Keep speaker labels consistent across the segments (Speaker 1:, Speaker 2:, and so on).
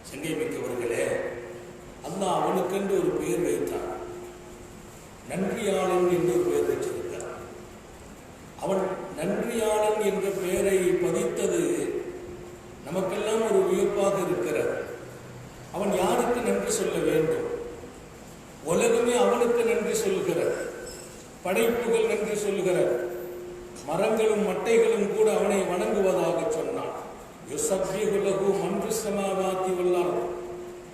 Speaker 1: சங்கை மிக்கவர்களே, அல்லாஹ் அவனுக்கென்று ஒரு பெயர் வைத்தான். நன்றியாளன் என்று ஒரு பெயர் வச்சிருக்கிறான். அவன் நன்றியாளன் என்ற பெயரை பதித்தது நமக்கெல்லாம் ஒரு வியப்பாக இருக்கிறது. அவன் யாருக்கு நன்றி சொல்ல வேண்டும்? உலகமே அவனுக்கு நன்றி சொல்கிறது. படைப்புகள் நன்றி சொல்கிறது. மரங்களும் மட்டைகளும் கூட அவனை வணங்குவதாக சொன்னான்.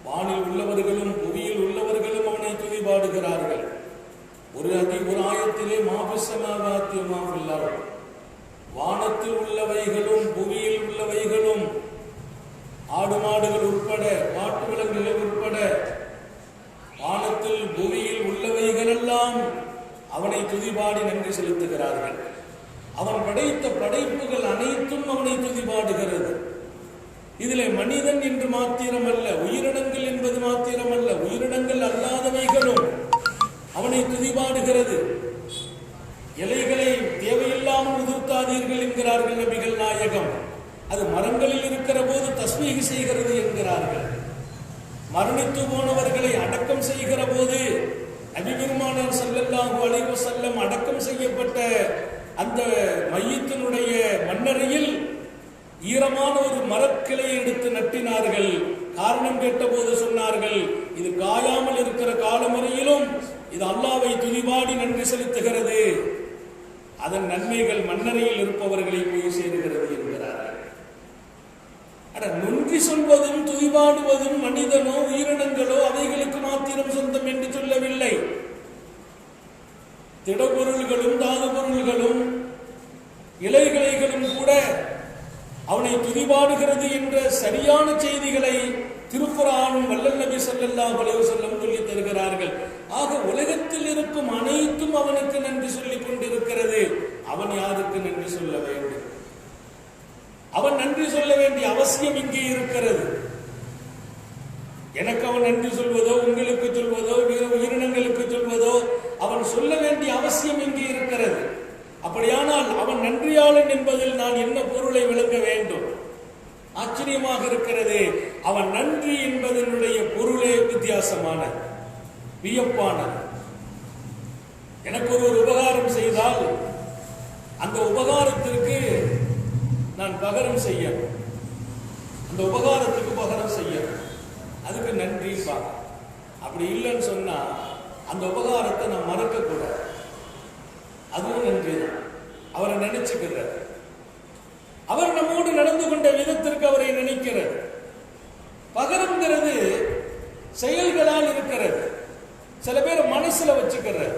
Speaker 1: வானில் உள்ளவர்களும் புவியில் உள்ளவர்களும் அவனை துதிபாடுகிறார்கள். ஒரு ஆயத்திலே வானத்தில் உள்ளவைகளும் புவியில் உள்ளவைகளும் ஆடு மாடுகள் உட்பட காட்டு விலங்குகள் உட்பட வானத்தில் புவியில் உள்ளவைகள் எல்லாம் அவனை துதிபாடி நன்றி செலுத்துகிறார்கள். அவன் படைத்த படைப்புகள் அனைத்தும் அவனை துதிபாடுகிறது. இதிலே மனிதன் என்று மாத்திரமல்ல, உயிரினங்கள் என்பது மாத்திரமல்ல, உயிரினங்கள் அல்லாதவைகளும் அவனை துதிபாடுகிறது. இலைகளை தேவையில்லாமல் உதிர்த்தாதீர்கள் என்கிறார்கள் நபிகள் நாயகம். அது மரங்களில் இருக்கிற போது தஸ்மீஹ் செய்கிறது என்கிறார்கள். மரணித்து போனவர்களை அடக்கம் செய்கிற போது நபி பெருமானார் ஸல்லல்லாஹு அலைஹி வஸல்லம் அடக்கம் செய்யப்பட்ட அந்த மையத்தினுடைய மண்ணறையில் ஈரமான ஒரு மரக்கிளையை எடுத்து நட்டினார்கள். காரணம் கேட்டபோது சொன்னார்கள், இது காயாமல் இருக்கிற காலம் வரையிலும் இது அல்லாஹ்வை துதிபாடி நன்றி செலுத்துகிறது. அதன் நன்மைகள் மண்ணறையில் இருப்பவர்களை போய் சேருகிறது என்கிறார்கள். நன்றி சொல்வதும் துதிபாடுவதும் மனிதனோ உயிரினங்களோ அவைகளுக்கு மாத்திரம் சொந்தம் என்று சொல்லவில்லை. திடப்பொருள்களும் தாது பொருள்களும் இலைகளைகளும் கூட அவனை துதிபாடுகிறது என்ற சரியான செய்திகளை திருக்குர்ஆனும் வல்லல் நபி ஸல்லல்லாஹு அலைஹி வஸல்லம் சொல்லித் தருகிறார்கள். ஆக உலகத்தில் இருக்கும் அனைத்தும் அவனுக்கு நன்றி சொல்லிக் கொண்டிருக்கிறது. அவன் யாருக்கு நன்றி சொல்ல வேண்டும்? அவன் நன்றி சொல்ல வேண்டிய அவசியம் இங்கே இருக்கிறது. எனக்கு அவன் நன்றி சொல்வதோ, உங்களுக்கு சொல்வதோ, உயிரினங்களுக்கு சொல்வதோ அவன் சொல்ல வேண்டிய அவசியம் இங்கே இருக்கிறது. அப்படியானால் அவன் நன்றியாளன் என்பதில் நான் என்ன பொருளை விளங்க வேண்டும்? ஆச்சரியமாக இருக்கிறது. அவன் நன்றி என்பதனுடைய பொருளே வித்தியாசமான வியப்பானது. எனக்கு ஒரு உபகாரம் செய்தால் அந்த உபகாரத்திற்கு நான் பகரம் செய்ய, அந்த உபகாரத்துக்கு பகரம் செய்ய, அதுக்கு நன்றி. அப்படி இல்லைன்னு சொன்னா அந்த உபகாரத்தை நான் மறக்க கூடாது. அதுவும் நன்றி தான். அவரை நினைச்சுக்கிறார். அவர் நம்மோடு நடந்து கொண்ட விதத்திற்கு அவரை நினைக்கிறது. பகரம்ங்கிறது செயல்களால் இருக்கிறது. சில பேர் மனசுல வச்சுக்கிறது.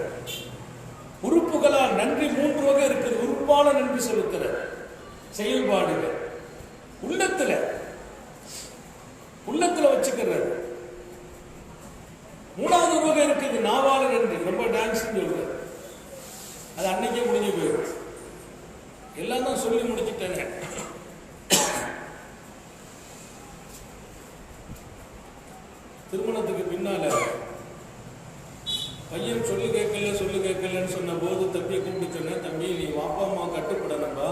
Speaker 1: உறுப்புகளால் நன்றி 3 வகை இருக்குது. உறுப்பால நன்றி செலுத்துறது, செயல்பாடுகள் உள்ளத்துல வச்சுக்கிறது. 3வது வகை இருக்குது, நாவால நன்றி. ரொம்ப டான்ஸ் சொல்றது, அது அன்னைக்கே முடிஞ்சு போயிடும். எல்லாம் தான் சொல்லி முடிச்சுட்டேங்க. திருமணத்துக்கு பின்னால பையன் சொல்லு கேட்கலன்னு சொன்ன போது தம்பியை கூப்பிட்டு சொன்னேன், தம்பி நீ வாப்பா அம்மா கட்டுப்படணும்பா,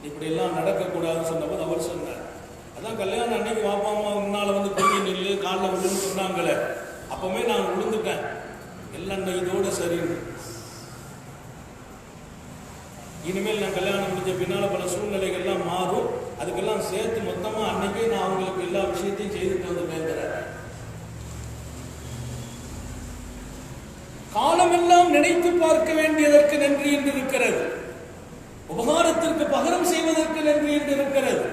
Speaker 1: இப்படி எல்லாம் நடக்கக்கூடாதுன்னு சொன்னபோது அவர் சொன்னார், அதான் கல்யாணம் அன்னைக்கு வாப்பா அம்மா முன்னால வந்து பெரிய நில்லு காலில் விழுன்னு சொன்னாங்களே, அப்பவே நான் விழுந்துட்டேன். எல்லாம் இதோட சரின்னு. இனிமேல் நான் கல்யாணம் முடிஞ்ச பின்னால பல சூழ்நிலைகள்லாம் மாறும். அதுக்கெல்லாம் சேர்த்து மொத்தமா அன்னைக்கே நான் அவங்களுக்கு எல்லா விஷயத்தையும் செய்துட்டு வந்து பேசுறேன். காலமெல்லாம் நினைத்து பார்க்க வேண்டியதற்கு நன்றி என்று இருக்கிறது. உபகாரத்திற்கு பகரம் செய்வதற்கு நன்றி என்று இருக்கிறது.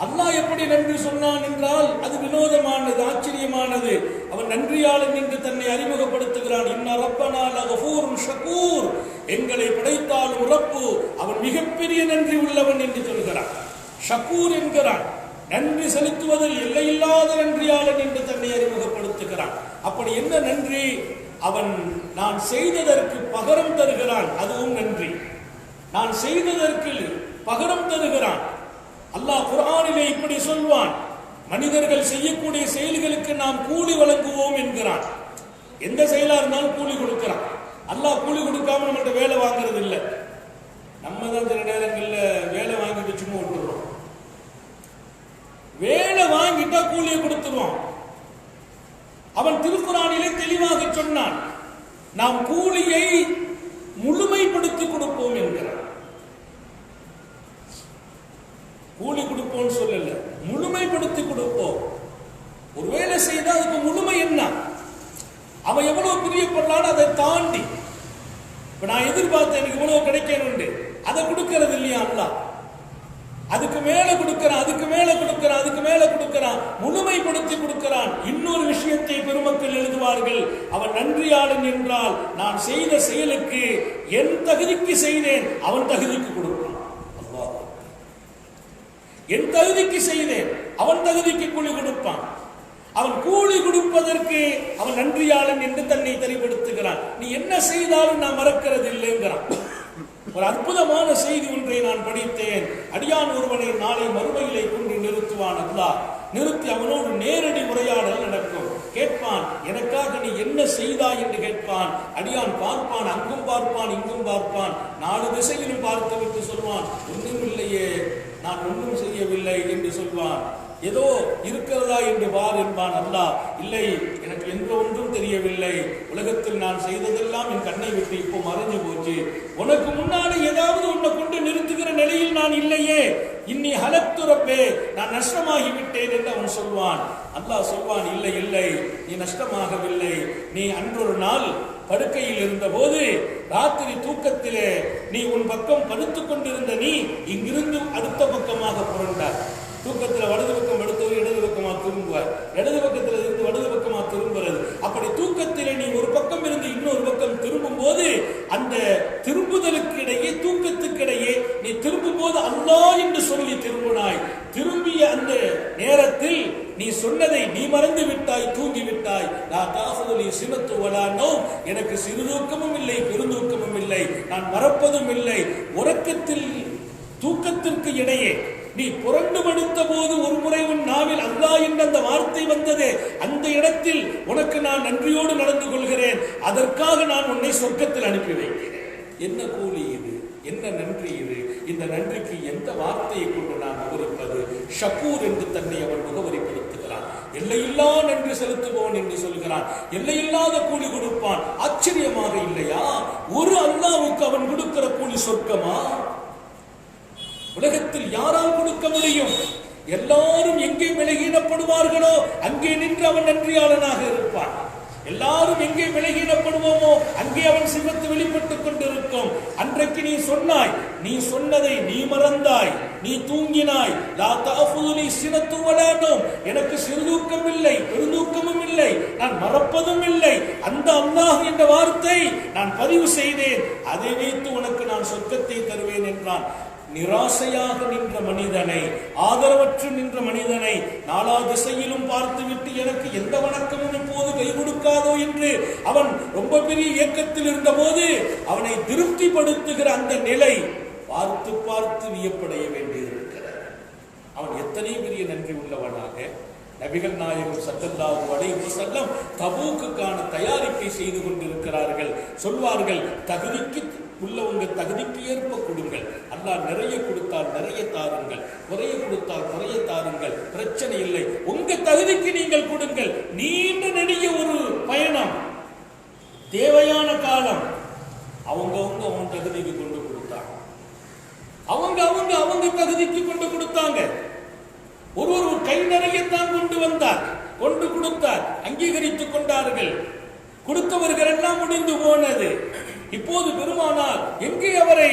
Speaker 1: அல்லாஹ் எப்படி நன்றி சொன்னான் என்றால் அது வினோதமானது, ஆச்சரியமானது. அவன் நன்றியாளன் என்று தன்னை அறிமுகப்படுத்துகிறான். இன்ன ரப்பனா லகஃபூருன் ஷகூர், எங்களை படைத்தாலும் ரப்பு அவன் மிகப்பெரிய நன்றி உள்ளவன் என்று சொல்கிறான். ஷகூர் என்கிறான். நன்றி செலுத்துவதில் எல்லையில்லாத நன்றியாளன் என்று தன்னை அறிமுகப்படுத்துகிறான். அப்படி என்ன நன்றி? அவன் நான் செய்ததற்கு பகரம் தருகிறான், அதுவும் நன்றி. நான் செய்ததற்கு பகரம் தருகிறான். அல்லாஹ் குர்ஆனிலே இப்படி சொல்வான், மனிதர்கள் செய்யக்கூடிய செயல்களுக்கு நாம் கூலி வழங்குவோம் என்கிறான். எந்த செயலா இருந்தாலும் கூலி கொடுக்கிறான். அல்லாஹ் கூலி கொடுக்காம நம்மகிட்ட வேலை வாங்குறது இல்லை. நம்ம தான் சில நேரங்களில் வேலை வாங்கிட்டு சும்மா விட்டுறோம். வேலை வாங்கிட்டா கூலியை கொடுத்துருவான். அவன் திருக்குறானிலே தெளிவாக சொன்னான், நாம் கூலியை முழுமைப்படுத்தி கொடுப்போம் என்கிறான். கூலி கொடுப்போம் சொல்லல, முழுமைப்படுத்தி கொடுப்போம். ஒரு வேலை செய்தா அதுக்கு முழுமை என்ன, அவன் எவ்வளவு பிரியப்படலான்னு அதை தாண்டி இப்ப நான் எதிர்பார்த்தேன் எனக்கு இவ்வளவு கிடைக்கணும், அதை கொடுக்கறது இல்லையா அல்லாஹ். அதுக்கு மேல கொடுக்கிறான், அதுக்கு மேல கொடுக்கிறான், அதுக்கு மேல கொடுக்கிறான், முழுமைப்படுத்தி கொடுக்கிறான். இன்னொரு விஷயத்தை பெருமக்கள் எழுதுவார்கள், அவன் நன்றியாளன் என்றால் நான் செய்த செயலுக்கு என் தகுதிக்கு செய்தேன், அவன் தகுதிக்கு கொடுப்பான். அல்லாஹ், என் தகுதிக்கு செய்தேன், அவன் தகுதிக்கு கூலி கொடுப்பான். அவன் கூலி கொடுப்பதற்கு அவன் நன்றியாளன் என்று தன்னை தெளிவுபடுத்துகிறான். நீ என்ன செய்தாலும் நான் மறக்கிறது இல்லைங்கிறான். ஒரு அற்புதமான செய்தி ஒன்றை நான் படித்தேன். அடியான் ஒருவனை நாளை மறுமையிலே கொண்டு நிறுத்துவான் அல்லாஹ். நிறுத்தி அவனோடு நேரடி உரையாடல் நடக்கும். கேட்பான், எனக்காக நீ என்ன செய்தாய் என்று கேட்பான். அடியான் பார்ப்பான், அங்கும் பார்ப்பான், இங்கும் பார்ப்பான், 4 திசையிலும் பார்த்து விட்டு சொல்வான், ஒன்றும் இல்லையே, நான் ஒன்றும் செய்யவில்லை என்று சொல்வான். ஏதோ இருக்கிறதா என்று பார் என்பான் அல்லாஹ். இல்லை, எனக்கு எந்த ஒன்றும் தெரியவில்லை, உலகத்தில் நான் செய்ததெல்லாம் என் கண்ணை விட்டு இப்போ மறைஞ்சு போச்சு, உனக்கு முன்னாடி ஏதாவது உன்னை கொண்டு நிறுத்துகிற நிலையில் நான் இல்லையே, இன்னி ஹலத்துரப்பே, நான் நஷ்டமாகி விட்டேன் என்று அவன் சொல்வான். அல்லாஹ் சொல்வான், இல்லை இல்லை, நீ நஷ்டமாகவில்லை, நீ அன்றொரு நாள் படுக்கையில் இருந்த போது ராத்திரி தூக்கத்திலே நீ உன் பக்கம் படுத்துக் கொண்டிருந்த நீ இங்கிருந்து அடுத்த பக்கமாக புரண்டார். தூக்கத்தில் வலது பக்கம் படுத்தவர் இடது பக்கமா திரும்புவார், இடது பக்கத்தில் இருந்து வலது பக்கமா திரும்புறது. அப்படி தூக்கத்திலே நீ ஒரு பக்கம் இருந்து இன்னொரு பக்கம் திரும்பும் போது அந்த திரும்புதலுக்கு இடையே, தூக்கத்துக்கு இடையே நீ திரும்பும் போது அல்லாஹ் என்று சொல்லி திரும்பினாய். திரும்பிய அந்த நேரத்தில் நீ சொன்னதை நீ மறந்து விட்டாய், தூங்கி விட்டாய். எனக்கு சிறுதூக்கமும் இல்லை, பெருந்தூக்கமும் இல்லை, நான் மறப்பதும் இல்லை. உறக்கத்தில் தூக்கத்திற்கு இடையே நீ புரண்டு படுத்த போது ஒரு முறை உன் நாவில் அல்லாஹ் என்ற அந்த வார்த்தை வந்ததே, அந்த இடத்தில் உனக்கு நான் நன்றியோடு நடந்து கொள்கிறேன், அதற்காக நான் உன்னை சொர்க்கத்தில் அனுப்பி வைக்கிறேன். என்ன கூலி இது, என்ன நன்றி இது? இந்த நன்றிக்கு எந்த வார்த்தையை கொண்டு நான் முகவரிப்பது? ஷக்கூர் என்று தன்னை அவன் முகவரிப்படுத்துகிறான். எல்லையில்லா நன்றி செலுத்துவோன் என்று சொல்கிறான். எல்லையில்லாத கூலி கொடுப்பான். ஆச்சரியமாக இல்லையா? ஒரு அல்லாஹ்வுக்கு அவன் கொடுக்கிற கூலி சொர்க்கமா? உலகத்தில் யாரால் கொடுக்க முடியும்? எல்லாரும் எங்கே விலகீனப்படுவார்களோ அங்கே நின்று அவன் நன்றியாளனாக இருப்பான். எல்லாரும் எங்கே விலகீனப்படுவோமோ அங்கே அவன் சிவத்து வெளிப்பட்டுக் கொண்டிருக்கும். அன்றைக்கு நீ சொன்னாய், நீ சொன்னதை நீ மறந்தாய், நீ தூங்கினாய். லா தஅஃபுதுனி சினத்து வலா நௌம், எனக்கு சிறுதூக்கம் இல்லை, பெருந்தூக்கமும் இல்லை, நான் மறப்பதும் இல்லை. அந்த அல்லாஹ் என்ற வார்த்தை நான் பதிவு செய்தேன், அதை வைத்து உனக்கு நான் சொர்க்கத்தை தருவேன் என்றான். நிராசையாக நின்ற மனிதனை, ஆதரவற்று நின்ற மனிதனை, 4 திசையிலும் பார்த்துவிட்டு எனக்கு எந்த வணக்கமும் இப்போது கை கொடுக்காதோ என்று அவன் ரொம்ப பெரிய இயக்கத்தில் இருந்த போது அவனை திருப்திப்படுத்துகிற அந்த நிலை பார்த்து பார்த்து வியப்படைய வேண்டியிருக்கிறது. அவன் எத்தனை பெரிய நன்றி உள்ளவனாக நபிகள் நாயகம் ஸல்லல்லாஹு அலைஹி வஸல்லம் தபூக்குக்கான தயாரிப்பை செய்து கொண்டிருக்கிறார்கள். சொல்வார்கள், தகுதிக்கு உள்ளவங்க தகுதிக்கு ஏற்ப கொடுங்கள். அல்லாஹ் நிறைய கொடுத்தால் நிறைய தாருங்கள், குறைய கொடுத்தால் குறைய தாருங்கள், பிரச்சனை இல்லை. உங்க தகுதிக்கு நீங்கள் கொடுங்கள். நீண்ட நெடிய ஒரு பயணம், தேவையான காலம், அவங்கவுங்க அவன் தகுதிக்கு கொண்டு கொடுத்தாங்க. அவங்க தகுதிக்கு கொண்டு கொடுத்தாங்க. ஒரு கை நிறையத்தான் கொண்டு வந்தார், கொண்டு கொடுத்தார், அங்கீகரித்துக் கொண்டார்கள். கொடுத்தவர்கள் எல்லாம் முடிந்து போனது. இப்போது பெருமானார் எங்கே அவரை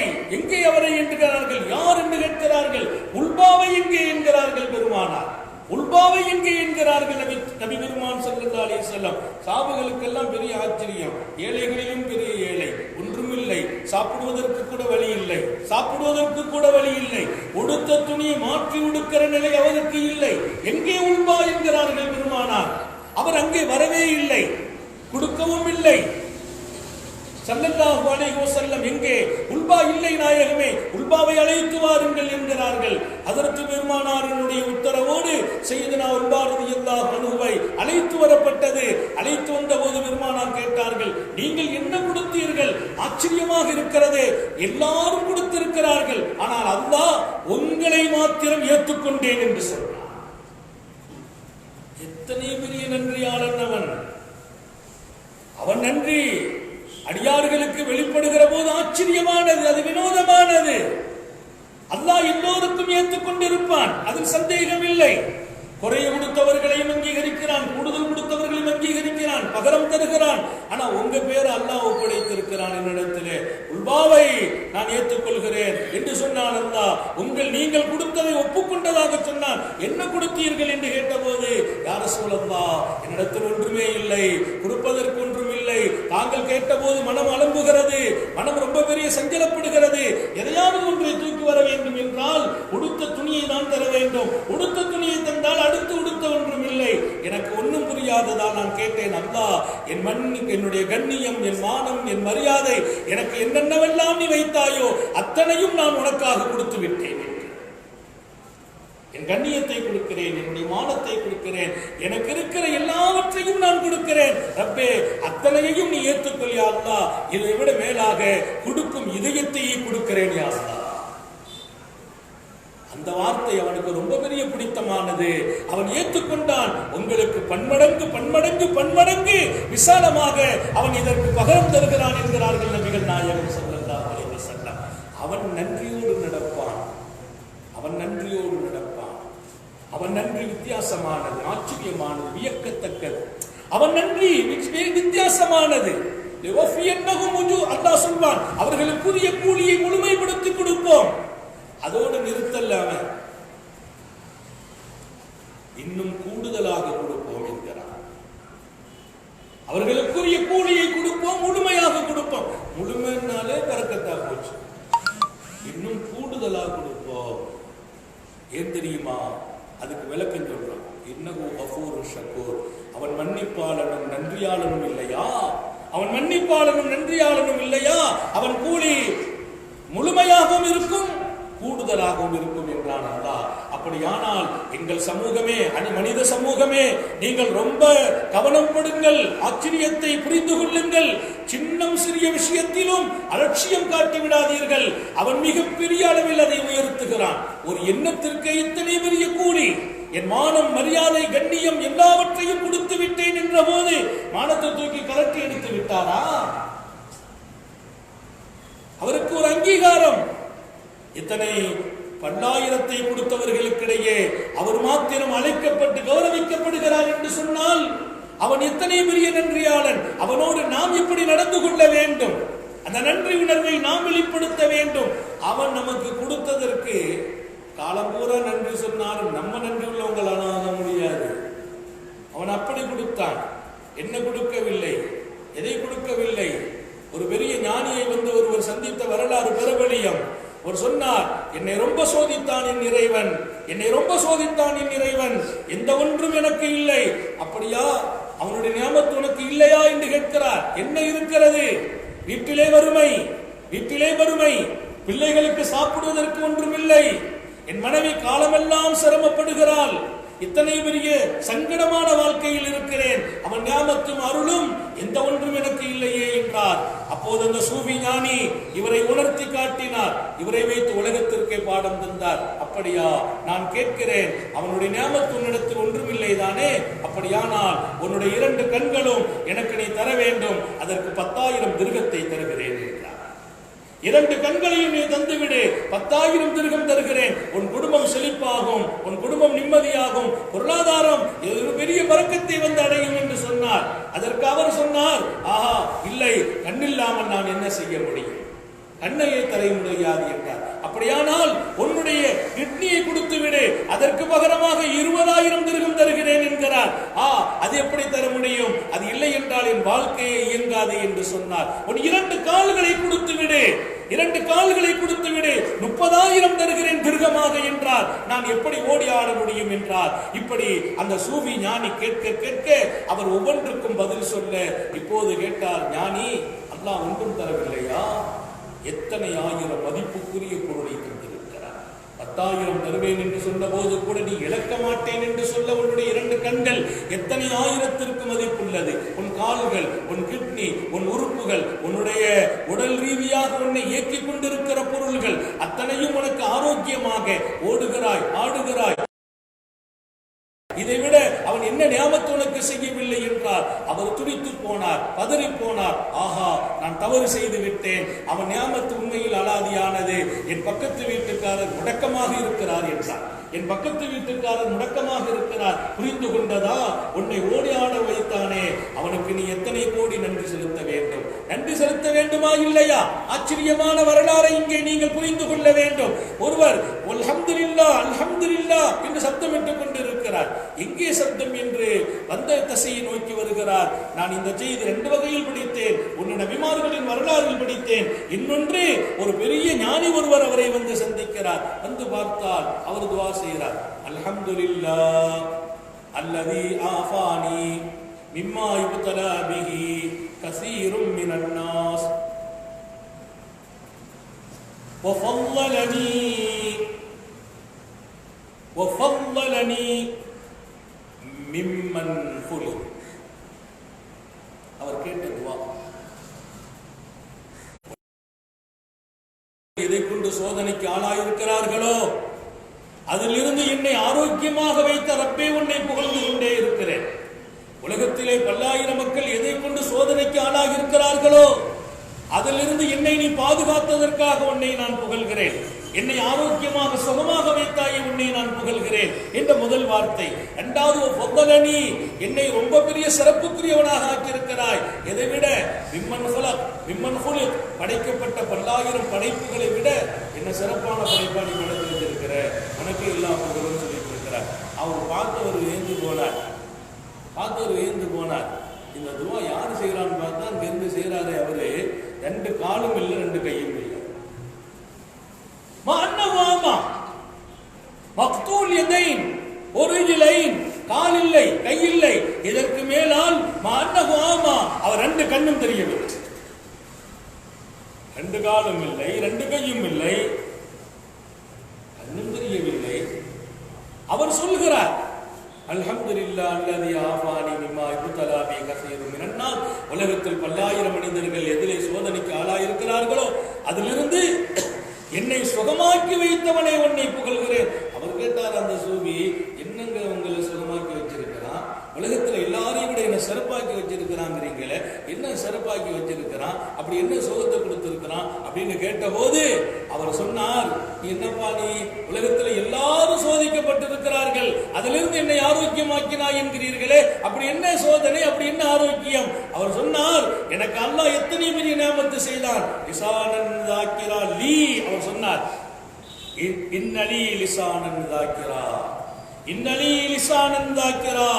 Speaker 1: என்கிறார்கள். யார் என்று கேட்கிறார்கள். உல்பாவை எங்கே என்கிறார்கள். பெருமானார் உல்பாவை எங்கே என்கிறார்கள். நபி பெருமான் ஸல்லல்லாஹு அலைஹி வஸல்லம். சாபுகளுக்கெல்லாம் பெரிய ஆச்சரியம். ஏழைகளிலும் பெரிய ஏழை, ஒன்றுமில்லை, சாப்பிடுவதற்கு கூட வழி இல்லை, உடுத்த துணியை மாற்றி உடுக்கிற நிலை அவருக்கு இல்லை. எங்கே உல்பா என்கிறார்கள் பெருமானார். அவர் அங்கே வரவே இல்லை, கொடுக்கவும் இல்லை. ஸல்லல்லாஹு அலைஹி வஸல்லம் எங்கே? உல்பா இல்லை நாயகமே, உல்பாவை அழைத்து வாருங்கள் என்கிறார்கள். ஹஜ்ரத் பெருமானாரினுடைய உத்தரவோடு சையதுனா உல்பா ரலியல்லாஹு அன்ஹுவை அழைத்து வரப்பட்டது. அழைத்து வந்த போது பெருமானார் கேட்டார்கள், நீங்கள் என்ன கொடுத்தீர்கள்? ஆச்சரியமாக இருக்கிறது, எல்லாரும் கொடுத்திருக்கிறார்கள், ஆனால் அல்லாஹ் உங்களை மாத்திரம் ஏற்றுக்கொண்டேன் என்று சொன்னார். எத்தனை பெரிய நன்றியாளன் அவன். அவன் நன்றி அடியார்களுக்கு வெளிப்படுகிற போது ஆச்சரியமானது, அது வினோதமானது. அல்லாஹ் எல்லோருக்கும் ஏற்றுக் கொண்டிருப்பான், அதில் சந்தேகம் இல்லை. குறைய கொடுத்தவர்களையும் அங்கீகரிக்கிறான், கூடுதல் கொடுத்தவர்களையும் அங்கீகரிக்கிறான், பகரம் தருகிறான். ஆனா உங்க பேர் அல்லாஹ் ஒப்படைத்திருக்கிறான் என்னிடத்திலே, உல்பாவை நான் ஏற்றுக்கொள்கிறேன் என்று சொன்னான் அல்லாஹ். நீங்கள் கொடுத்ததை ஒப்புக்கொண்டதாக சொன்னான். என்ன கொடுத்தீர்கள் என்று கேட்டபோது, யா ரசூலல்லாஹ், என்னிடத்தில் ஒன்றுமே இல்லை, கொடுப்பதற்கு ஒன்றும் இல்லை. தாங்கள் கேட்டபோது மனம் அலம்புகிறது, மனம் ரொம்ப பெரிய சஞ்சலப்படுகிறது. எதையாவது ஒன்றை தூக்கி வர வேண்டும் என்றால் உடுத்த துணியை நான் தர வேண்டும். உடுத்த துணியை தந்தால் அடுத்து உடுத்த ஒன்றும் இல்லை. எனக்கு ஒன்றும் புரியாததால் நான் கேட்டேன், அல்லாஹ் என் என்னுடைய கண்ணியம், என் மானம், என் மரியாதை, எனக்கு என்னென்னவெல்லாம் நீ வைத்தாயோ அத்தனையும் நான் உனக்காக கொடுத்து விட்டேன். என் கண்ணியத்தை கொடுக்கிறேன், என்னுடைய மானத்தை கொடுக்கிறேன், எனக்கு இருக்கிற எல்லாவற்றையும் நான் கொடுக்கிறேன். ரப்பே, அத்தனையையும் நீ ஏற்றுக்கொள் யா அல்லாஹ். இதை விட மேலாக கொடுக்கும் இதயத்தையே கொடுக்கிறேன் யா அல்லாஹ். அந்த வார்த்தை அவனுக்கு ரொம்ப பெரிய பிடித்தமானது. அவன் ஏற்றுக்கொண்டான். உங்களுக்கு பன்மடங்கு பன்மடங்கு பன்மடங்கு விசாலமாக அவன் இதற்கு பகரம் தருகிறான் என்கிறார்கள் நபிகள் நாயகம் ஸல்லல்லாஹு அலைஹி வஸல்லம். அவன் நன்றியோடு நடப்பான், அவன் நன்றியோடு நடப்பான். அவன் நன்றி வித்தியாசமானது, ஆச்சரியமானது, வியக்கத்தக்கது. அவன் நன்றி வித்தியாசமானது. அல்லாஹ் சொல்வான், அவர்களுக்குரிய கூலியை முழுமைப்படுத்தி கொடுப்போம். அதோடு நிறுத்தல்ல, அவன் இன்னும் கூடுதலாக கொடுப்போம் என்கிறான். அவர்களுக்குரிய கூலியை கொடுப்போம், முழுமையாக கொடுப்போம். முழுமைனாலே பரக்கத்தா போச்சு, இன்னும் கூடுதலாக கொடுப்போம். ஏன் தெரியுமா? அதுக்கு விளக்கம் சொல்றான். இன்னஹு கஃபூருன் ஷக்கூர். அவன் மன்னிப்பாளனும் நன்றியாளனும் இல்லையா? அவன் மன்னிப்பாளனும் நன்றியாளனும் இல்லையா? அவன் கூலி முழுமையாகவும் இருக்கும், கூடுதலாகவும் இருக்கும் என்றான் அல்லாஹ். அப்படியானால் எங்கள் சமூகமே, மனித சமூகமே, நீங்கள் ரொம்ப கவனம் படுங்கள், ஆச்சரியத்தை புரிந்து கொள்ளுங்கள். சின்னம் சிறிய விஷயத்திலும் அலட்சியம் காட்டி விடாதீர்கள். அவன் மிகப்பெரிய அளவில் அதை உயர்த்துகிறான். ஒரு எண்ணத்திற்கு இத்தனை பெரிய கூலி, என் மானம், மரியாதை, கண்ணியம் எல்லாவற்றையும் கொடுத்து விட்டேன் என்ற போது மானத்தை தூக்கி கலட்டி எடுத்து விட்டாரா? அவருக்கு ஒரு அங்கீகாரம். இத்தனை பல்லாயிரத்தை கொடுத்தவர்களுக்கிடையே அவர் மாத்திரம் அழைக்கப்பட்டு கௌரவிக்கப்படுகிறார் என்று சொன்னால் அவன் எத்தனை பெரிய நன்றியாளன். அவனோடு நாம் எப்படி நடந்து கொள்ள வேண்டும், அந்த நன்றி உணர்வை நாம் வெளிப்படுத்த வேண்டும். அவன் நமக்கு கொடுத்ததற்கு காலம் பூரா நன்றி சொன்னாலும் நம்ம நன்றி உள்ளவங்களான ஆக முடியாது. அவன் அப்படி கொடுத்தான். என்ன கொடுக்கவில்லை, எதை கொடுக்கவில்லை. ஒரு பெரிய ஞானியை வந்து ஒருவர் சந்தித்த வரலாறு பிரபலியம். அவர் சொன்னார், என்னை ரொம்ப சோதித்தான் என் இறைவன், என்னை ரொம்ப சோதித்தான் என் இறைவன், எந்த ஒன்றும் எனக்கு இல்லை. அப்படியா? அவனுடைய நியாமத்து உனக்கு இல்லையா என்று கேட்கிறார். என்ன இருக்கிறது? வீட்டிலே வறுமை, வீட்டிலே வறுமை, பிள்ளைகளுக்கு சாப்பிடுவதற்கு ஒன்றும் இல்லை, என் மனைவி காலமெல்லாம் சிரமப்படுகிறாள், இத்தனை பெரிய சங்கடமான வாழ்க்கையில் இருக்கிறேன், அவன் நியாமத்தும் அருளும் எந்த ஒன்றும் எனக்கு இல்லையே என்றார். அப்போது அந்த சூஃபி ஞானி இவரை உணர்த்தி காட்டினார். இவரை வைத்து உலகத்திற்கே பாடம் தந்தார். அப்படியா? நான் கேட்கிறேன், அவனுடைய நியாமத்து உன்னிடத்தில் ஒன்றும் இல்லை தானே? அப்படியானால் உன்னுடைய 2 கண்களும் எனக்கு நீ தர வேண்டும், அதற்கு 10,000 திர்கத்தை தருகிறேன் என்றார். 2 கண்களையும் நீ தந்துவிடு, 10,000 திர்கம் தருகிறேன், உன் குடும்பம் செழிப்பாகும், உன் குடும்பம் நிம்மதியாகும், பொருளாதாரம் பெரிய பரக்கத்தை வந்து அடையும் என்று சொன்னார். அதற்கு அவர் சொன்னார், ஆஹா இல்லை, கண்ணில்லாமல் நான் என்ன செய்ய முடியும், கண்ணையே தர முடியாது என்றார். அப்படியானால் உன்னுடைய கிட்னியை கொடுத்து விடு, அதற்கு பகரமாக 20,000 திர்கம் தருகிறேன் என்கிறார். அது எப்படி தர முடியும்? அது இல்லை என்றால் என் வாழ்க்கையை இயங்காது என்று சொன்னார். உன் 2 கால்களை கொடுத்து விடு, 2 கால்களை கொடுத்து விடு, 30,000 தருகிறேன் திர்கமாக என்றார். நான் எப்படி ஓடி ஆட முடியும் என்றார். இப்படி அந்த சூஃபி ஞானி கேட்க கேட்க அவர் ஒவ்வொன்றுக்கும் பதில் சொல்ல, இப்போது கேட்டார், ஞானி அல்லாஹ் ஒன்றும் தரவில்லையா? எத்தனை ஆயிரம் மதிப்புக்குரிய பொருளை தந்திருக்கிறார். 10,000 தருவேன் என்று சொன்ன போது கூட நீ இழக்க மாட்டேன் என்று சொல்ல உன்னுடைய 2 கண்கள் எத்தனை ஆயிரத்திற்கு மதிப்புள்ளது. உன் கால்கள், உன் கிட்னி, உன் உறுப்புகள், உன்னுடைய உடல் ரீதியாக உன்னை இயக்கிக் கொண்டிருக்கிற பொருள்கள் அத்தனையும் உனக்கு ஆரோக்கியமாக ஓடுகிறாய், ஆடுகிறாய். இதை விட அவன் என்ன நியாமத் உனக்கு செய்யவில்லை என்றார். அவர் துடித்து போனார், பதறி போனார். ஆஹா, நான் தவறு செய்து விட்டேன், அவன் நியாமத்து உண்மையில் அலாதியானது. என் பக்கத்து வீட்டுக்காரர் முடக்கமாக இருக்கிறார் என்றார். என் பக்கத்து வீட்டுக்காரர் முடக்கமாக இருக்கிறார், புரிந்து கொண்டதா? உன்னை ஓடி ஆட வைத்தானே, அவனுக்கு நீ எத்தனை கோடி நன்றி செலுத்த வேண்டும். நன்றி செலுத்த வேண்டுமா இல்லையா? ஆச்சரியமான வரலாறை இங்கே நீங்கள் புரிந்து கொள்ள வேண்டும். ஒருவர் அல்ஹம்துலில்லாஹ் அல்ஹம்துலில்லாஹ் என்று சப்தமிட்டுக் கொண்டிருக்கிறார். எங்கே சப்தம் என்று வந்த திசையை நோக்கி வருகிறார். நான் இந்த செய்தி 2 வகையில் படித்தேன். ஒன்று நபிமார்களின் வரலாறில் படித்தேன், இன்னொன்று ஒரு பெரிய ஞானி ஒருவர் அவரை வந்து சந்திக்கிறார். வந்து பார்த்தால் அவர் துஆ செய்கிறார். அல்ஹம்துலில்லாஹ் அல்லதி ஆஃபானி மிம்மா யுப்தலா பிஹி கஸீரும் மினன் நாஸ் وفضلني ممن خلق. அவர் கேட்ட துஆ. எதை கொண்டு சோதனைக்கு ஆளாயிருக்கிறார்களோ அதிலிருந்து என்னை ஆரோக்கியமாக வைத்த ரப்பே, உன்னை புகழ்ந்து கொண்டே இருக்கிறேன். உலகத்திலே பல்லாயிரம் மக்கள் எதை கொண்டு சோதனைக்கு ஆளாகி இருக்கிறார்களோ அதிலிருந்து என்னை நீ பாதுகாத்ததற்காக உன்னை நான் புகழ்கிறேன். என்னை ஆரோக்கியமாக சுகமாக வைத்தாயே, உன்னை நான் புகழ்கிறேன் என்ற முதல் வார்த்தை. இரண்டாவது, ஃபضலனி, என்னை ரொம்ப பெரிய சிறப்புக்குரியவனாக ஆக்கியிருக்கிறாய். எதை விட? மிம்மன் ஹுலிக், படைக்கப்பட்ட பல்லாயிரம் படைப்புகளை விட என்ன சிறப்பான படைப்பா நீ படைத்திருக்கிற, உனக்கு எல்லாம் புகழும் சொல்லிக் கொடுக்கிறார். அவர் பார்த்தவர் ஏந்து போனார். இந்த துவா யார் செய்யறான்னு பார்த்தா அங்கிருந்து செய்யறாரு. அவரு 2 காலும் இல்லை, 2 கையும் இல்லை. மக்தூல் யதைன், ஒரு ரிஜ்லைன், கால் இல்லை, கை இல்லை. இதற்கு மேலால் அவர் 2 கண்ணும் தெரியவில்லை, 2 காலும் இல்லை, 2 கையும் இல்லை, கண்ணும் தெரியவில்லை. அவர் சொல்கிறார், அல்ஹம்துலில்லாஹ் அல்லதி ஆஃபானி மிம்மா யுப்தலா பிஹி கஸீரும் மினன் நாஸ். உலகத்தில் பல்லாயிரம் மனிதர்கள் எதிலே சோதனைக்கு ஆளாயிருக்கிறார்களோ அதிலிருந்து என்னை சுகமாக்கி வைத்தவனே உன்னை புகழ்கிறேன். அவர் கேட்டார், அந்த சூபி, என்னங்க உங்களை சுகமாக்கி வச்சிருக்கிறான்? உலகத்துல எல்லாரையும் விட என்ன சிறப்பாக்கி வச்சிருக்கிறாங்கிறீங்களே, என்ன சிறப்பாக்கி வச்சிருக்கிறான்? அப்படி என்ன சுகத்தை கொடுத்திருக்கிறான் அப்படின்னு கேட்ட போது அவர் சொன்னார், என்னப்பா நீ உலகத்துல எல்லாரும் சோதிக்கப்பட்டிருக்கிறார்கள், அதிலிருந்து என்னை ஆரோக்கியமாக்கினாய் என்கிறீர்களே, அப்படி என்ன சோதனை, அப்படி என்ன ஆரோக்கியம்? அவர் சொன்னார், எனக்கு அல்லாஹ் எத்தனை பெரிய நியாமத்து செய்தான். லிசானன் தாக்கிரா லீ, அவர் சொன்னார், இன்னலி லிசானன் தாக்கிரா, இன்னலி லிசானன் தாக்கிரா,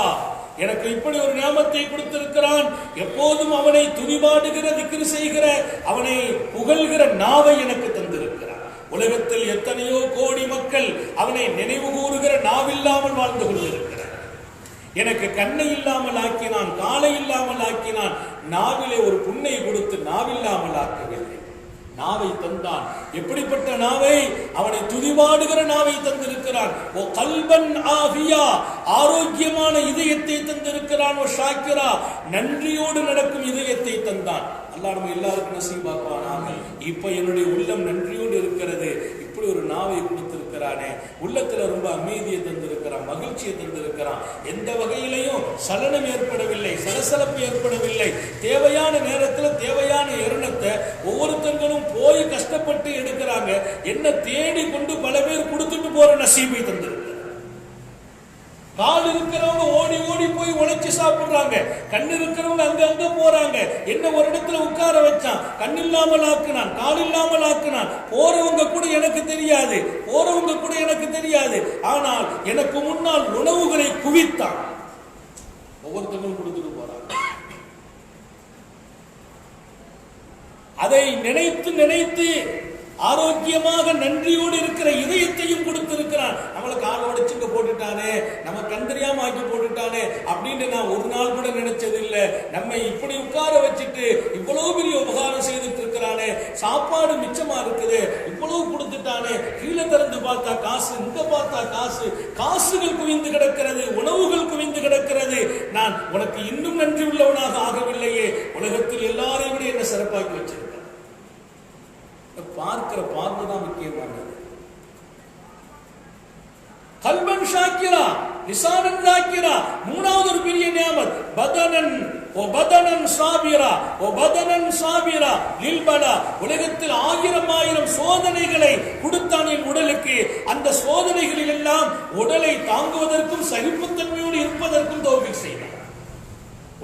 Speaker 1: எனக்கு இப்படி ஒரு நியாமத்தை கொடுத்திருக்கிறான். எப்போதும் அவனை துதிபாடுகிற, திக்ர் செய்கிற, அவனை புகழ்கிற நாவை எனக்கு தந்திருக்கிறான். உலகத்தில் எத்தனையோ கோடி மக்கள் அவனை நினைவு கூறுகிற நாவில்லாமல் வாழ்ந்து கொண்டிருக்கிறார். எனக்கு கண்ணை இல்லாமல் ஆக்கினான், காலை இல்லாமல் ஆக்கினான், நாவிலே ஒரு புண்ணை கொடுத்து நாவில்லாமல் ஆக்கவில்லை, நாவை தந்தான். எப்படிப்பட்ட நாவை? அவனை துதிபாடுகிற நாவை தந்திருக்கிறான். ஓ கல்பன் ஆஃபியா, ஆரோக்கியமான இதயத்தை தந்திருக்கிறான். ஓ ஷாக்கிரா, நன்றியோடு நடக்கும் இதயத்தை தந்தான். அல்லாஹ் நம்ம எல்லாருக்கும் நசீபாக்குவானாக. இப்ப என்னுடைய உள்ளம் நன்றியோடு இருக்கிறது. இப்படி ஒரு நாவை கொடுத்திருக்கிறானே, உள்ளத்துல ரொம்ப அமைதியை தந்திருக்கிறான், மகிழ்ச்சியை தந்திருக்கிறான். எந்த வகையிலையும் சலனம் ஏற்படவில்லை, சலசலப்பு ஏற்படவில்லை. தேவையான நேரத்தில் தேவையான எருணத்தை ஒவ்வொருத்தங்களும் போய் கஷ்டப்பட்டு எடுக்கிறாங்க. என்ன தேடி கொண்டு பல பேர் கொடுத்துட்டு போற நசீபை தந்திருக்கிறார். கால் இருக்கிறவங்க ஓடி ஓடி போய் உழைச்சி சாப்பிடுறாங்க, கண் இருக்கிறவங்க அங்க போறாங்க. என்ன ஒரு இடத்துல உட்கார வச்சான், கண் இல்லாமல் ஆக்குனான், கால் இல்லாமல் ஆக்குனான். போறவங்க கூட எனக்கு தெரியாது, ஆனால் எனக்கு முன்னால் உணவுகளை குவித்தான். ஒவ்வொருத்தங்களும் கொடுத்துட்டு போறாங்க. அதை நினைத்து ஆரோக்கியமாக நன்றியோடு இருக்கிற இதயத்தையும் கொடுத்திருக்கிறான். நம்மளை கால உடைச்சுங்க போட்டுட்டானே, நம்ம கந்தரியாம ஆக்கி போட்டுட்டானே அப்படின்னு நான் ஒரு நாள் கூட நினைச்சது இல்லை. நம்மை இப்படி உட்கார வச்சுட்டு இவ்வளவு பெரிய உபகாரம் செய்துட்டு இருக்கிறானே, சாப்பாடு மிச்சமா இருக்குது, இவ்வளவு கொடுத்துட்டானே. கீழே திறந்து பார்த்தா காசு, இங்க பார்த்தா காசு, காசுகள் குவிந்து கிடக்கிறது, உணவுகள் குவிந்து கிடக்கிறது. நான் உனக்கு இன்னும் நன்றி உள்ளவனாக ஆகவில்லையே. உலகத்தில் எல்லாரையும் விட என்ன சிறப்பாக்கி வச்சிருக்க. பார்க்கிற பார்வைதான் முக்கியமானது. கல்பன் ஷாக்கிரா, லிசானன் ذாக்கிரா. மூணாவது ஒரு பெரிய நியாமத் பதனன் சாபிரா லில்பலா. உலகத்தில் 1000 சோதனைகளை கொடுத்தான் என் உடலுக்கு. அந்த சோதனைகளில் எல்லாம் உடலை தாங்குவதற்கும் சகிப்புத்தன்மையோடு இருப்பதற்கும் தௌஃபீக் செய்தான்.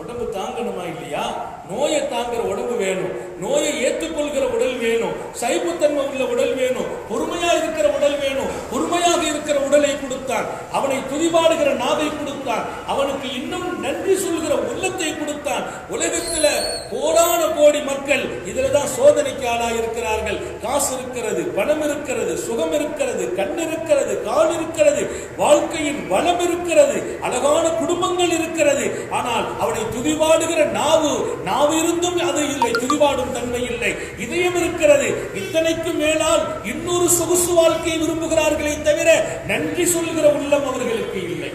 Speaker 1: உடம்பு தாங்கணுமா இல்லையா? நோயை தாங்குற உடம்பு வேணும், நோயை ஏற்றுக்கொள்கிற உடல் வேணும், சைப்புத்தன்மை உள்ள உடல் வேணும், பொறுமையா இருக்கிற உடல் வேணும். பொறுமையாக இருக்கிற உடலை கொடுத்தான். அவனை துதிபாடுகிற நாவை கொடுத்தான். அவனுக்கு இன்னும் நன்றி சொல்கிற உள்ளத்தை கொடுத்தான். உலகத்துல கோடான கோடி மக்கள் இதுலதான் சோதனைக்கு ஆளாக இருக்கிறார்கள். காசு இருக்கிறது, பணம் இருக்கிறது, சுகம் இருக்கிறது, கண் இருக்கிறது, கால் இருக்கிறது, வாழ்க்கையின் வளம் இருக்கிறது, அழகான குடும்பங்கள் இருக்கிறது. ஆனால் அவனை துதிபாடுகிற நாவு இருந்தும் அது இல்லை, துதிபாடும் தன்மை இல்லை. இதயம் இருக்கிறது. இத்தனைக்கு மேலால் இன்னொரு சொகுசு வாழ்க்கையை விரும்புகிறார்களே தவிர நன்றி சொல்லுகிற உள்ளம் அவர்களுக்கு இல்லை.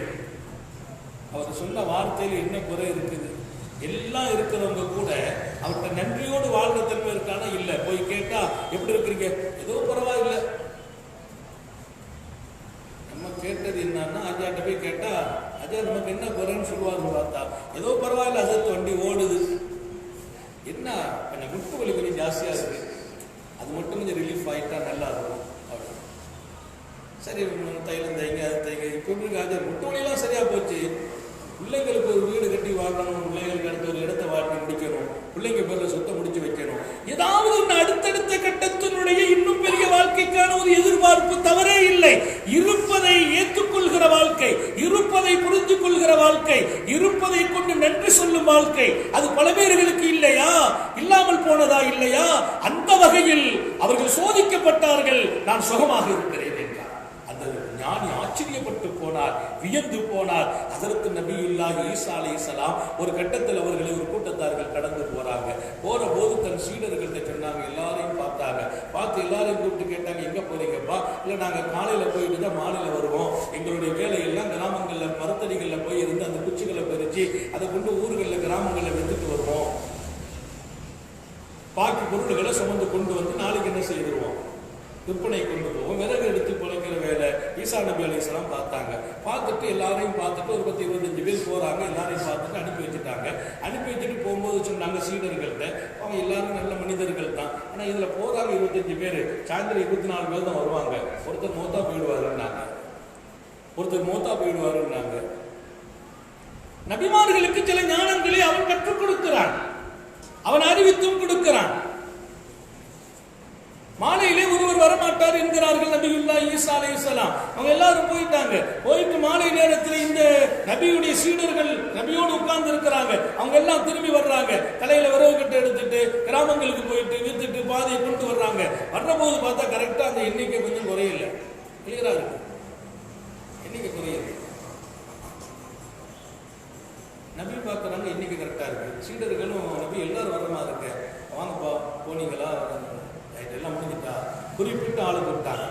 Speaker 1: அவர் சொன்ன வார்த்தையில் என்ன குறை இருக்குது? எல்லாம் இருக்கிறவங்க கூட அவர்கிட்ட நன்றியோடு வாழ்ற தன்மை இருக்கானா? இல்ல. போய் கேட்டா எப்படி இருக்கிறீங்க? ஏதோ பரவாயில்லை. நம்ம கேட்டது என்னன்னா, அஜாட்ட போய் கேட்டா அஜா நமக்கு என்ன குறைன்னு சொல்லுவாங்க. பார்த்தா ஏதோ பரவாயில்ல, அசத்து வண்டி ஓடுது. என்ன கொஞ்சம் முட்டு வலி கொஞ்சம் ஜாஸ்தியா இருக்கு, அது மட்டும் கொஞ்சம் ரிலீஃப் ஆயிட்டா நல்லா இருக்கும். சரி, தைலம் தைங்க, அது தைங்க. இப்போ எப்படி ஆஜா முட்டு வலியெல்லாம் சரியா போச்சு. பிள்ளைங்களுக்கு ஒரு வீடு கட்டி வாங்கணும், பிள்ளைங்களுக்கு அடுத்த ஒரு இடத்தை வாட்டி முடிக்கணும், பிள்ளைங்க பேர்ல சொத்தை முடிச்சு வைக்கணும். ஏதாவது ஒன்று அடுத்தடுத்த கட்டத்தினுடைய இன்னும் பெரிய வாழ்க்கைக்கான ஒரு எதிர்பார்ப்பு தவறே இல்லை. இருப்பதை ஏற்றுக்கொள்கிற வாழ்க்கை, இருப்பதை புரிந்து கொள்கிற வாழ்க்கை, இருப்பதை கொண்டு நன்றி சொல்லும் வாழ்க்கை, அது பல பேர்களுக்கு இல்லையா? இல்லாமல் போனதா? இல்லையா? அந்த வகையில் அவர்கள் சோதிக்கப்பட்டார்கள். நான் சுகமாக இருக்கிறேன் என்றார். அந்த ஞானி ஆச்சரியப்பட்டு போனார், வியந்து போனார். ஹஜ்ரத் நபியுல்லாஹி ஈசா அலைஹிஸ்ஸலாம் ஒரு கட்டத்தில் அவர்களை ஒரு கூட்டத்தார்கள் கடந்து போறாங்க. போற போது தன் சீடர்கள்ட்ட சொன்னாங்க, எல்லாரையும் பார்த்தாங்க. பார்த்து எல்லாரையும் கூப்பிட்டு கேட்டாங்க, எங்க போறீங்கப்பா? இல்ல நாங்க காலையில போயிட்டு தான் மாலையில வருவோம். எங்களுடைய வேலையெல்லாம் கிராமங்கள்ல மரத்தடிகள்ல போய் இருந்து அந்த குச்சிகளை பறிச்சு அதை கொண்டு ஊர்களில் கிராமங்களில் வித்துட்டு வருவோம். பாக்கி பொருட்களை சுமந்து கொண்டு வந்து நாளைக்கு என்ன செய்திருவோம், விற்பனை கொண்டு போவோம். விறகு எடுத்து பிழைக்கிற வேலை. ஈசா நபி அலைஹிஸ்ஸலாம் பார்த்தாங்க. பார்த்துட்டு எல்லாரையும் பார்த்துட்டு ஒரு 10-25 பேர் போறாங்க. எல்லாரையும் பார்த்துட்டு அனுப்பி வச்சுட்டாங்க. அனுப்பி வச்சுட்டு போகும்போது சொன்னாங்க சீடர்கள்ட்ட, அவங்க எல்லாரும் நல்ல மனிதர்கள் தான், ஆனா இதுல போறாங்க 25 பேர், சாயந்தரம் 24 பேர் தான் வருவாங்க. ஒருத்தர் மௌத்தா போயிடுவாருன்னாங்க. நபிமார்களுக்கு சில ஞானங்களை அவன் கற்றுக் கொடுக்கிறான், அவன் அறிவித்தும் கொடுக்கிறான். மாலையிலே ஒருவர் வரமாட்டார் என்கிறார்கள் நபியுல்லாஹி ஈசா அலைஹிஸ்ஸலாம். அவங்க எல்லாரும் போயிட்டாங்க. போயிட்டு மாலை நேரத்தில் இந்த நபியுடைய சீடர்கள் நபியோடு உட்கார்ந்து இருக்கிறாங்க. அவங்க எல்லாம் திரும்பி வர்றாங்க. தலையில விறகு கட்டை எடுத்துட்டு கிராமங்களுக்கு போயிட்டு வித்துட்டு பாதையை கொண்டு வர்றாங்க. வர்ற போது பார்த்தா கரெக்டா அந்த எண்ணிக்கை கொஞ்சம் குறையல. கிளியரா இருக்கு, எண்ணிக்கை குறையல. நபி பார்க்கறாங்க, எண்ணிக்கை கரெக்டா இருக்கு. சீடர்களும் நபி எல்லாரும் வர மாதிரி இருக்கு, வாங்கப்பா போனீங்களா, எல்லாம் முடிஞ்சுட்டா. குறிப்பிட்ட ஆளு கூப்பிட்டாங்க.